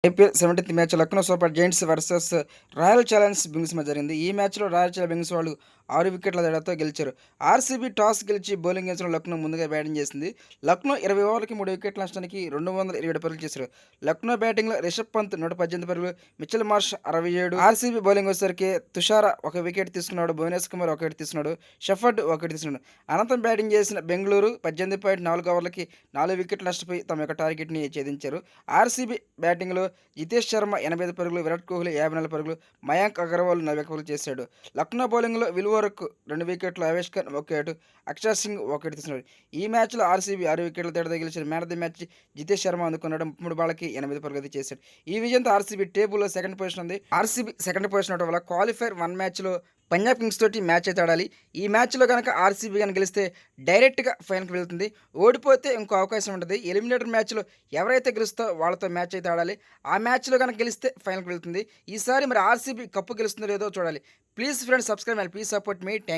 IPL 17th match Lucknow super giants versus royal Challengers Bengaluru మధ్య జరిగింది. ఈ మ్యాచ్‌లో రాయల్ ఛాలెంజర్స్ బెంగళూరు వాళ్ళు 6 వికెట్ల తేడాతో గెలిచారు. ఆర్సీబీ టాస్ గెలిచి బౌలింగ్ ఎంచుకున్న లక్నో ముందుగా బ్యాటింగ్ చేసింది. లక్నో 20 ఓవర్లకి 3 వికెట్ల నష్టానికి 227 పరుగులు చేశారు. లక్నో బ్యాటింగ్‌లో రిషబ్ పంత్ 118 పరుగులు, మిచెల్ మార్ష్ 67. ఆర్సీబీ బౌలింగ్ వచ్చేసరికి తుషార 1 వికెట్ తీసుకున్నాడు, భువనేశ్వర్ కుమార్ 1 వికెట్ తీసుకున్నాడు, షెఫర్డ్ 1 వికెట్ తీసుకున్నాడు. అనంతరం బ్యాటింగ్ చేసిన బెంగళూరు 18.4 ఓవర్లకి 4 వికెట్లు నష్టపోయి తమ యొక్క టార్గెట్‌ని ఛేదించారు. ఆర్సీబీ బ్యాటింగ్‌లో జితేష్ శర్మ 85 పరుగులు, విరాట్ కోహ్లీ 54 పరుగులు, మయాంక్ అగర్వాల్ 40 పరుగులు చేశాడు. లక్నో బౌలింగ్‌లో విలువరకు 2 వికెట్లు, అవేష్ ఖాన్ 1 వికెట్, అక్షర్ సింగ్ 1 వికెట్ తీసుకున్నాడు. ఈ మ్యాచ్‌లో ఆర్సీబీ 6 వికెట్ల తేడాతో గెలిచిన. Man of the match Jitesh Sharma అందుకున్నాడు. 33 బాళ్ళకి 8 పరుగులు అయితే చేశాడు. ఈ విజయంతో ఆర్సీబీ టేబుల్‌లో సెకండ్ పొజిషన్ ఉంది. ఆర్సీబీ సెకండ్ పొజిషన్ అవడం వల్ల క్వాలిఫైర్ 1 మ్యాచ్‌లో పంజాబ్ కింగ్స్ తోటి మ్యాచ్ అయితే ఆడాలి. ఈ మ్యాచ్‌లో గనక ఆర్సీబీ గనుక గెలిస్తే డైరెక్ట్‌గా ఫైనల్‌కి వెళ్తుంది. ఓడిపోతే ఇంకో అవకాశం ఉంటది. ఎలిమినేటర్ మ్యాచ్‌లో ఎవరైతే గెలుస్తారో వాళ్ళతో మ్యాచ్ అయితే ఆడాలి. ఆ మ్యాచ్‌లో గనక గెలిస్తే ఫైనల్‌కి వెళ్తుంది. ఈసారి మరి ఆర్సీబీ కప్పు గెలుస్తుందో లేదో చూడాలి. Please friends subscribe my please support me. Thank you.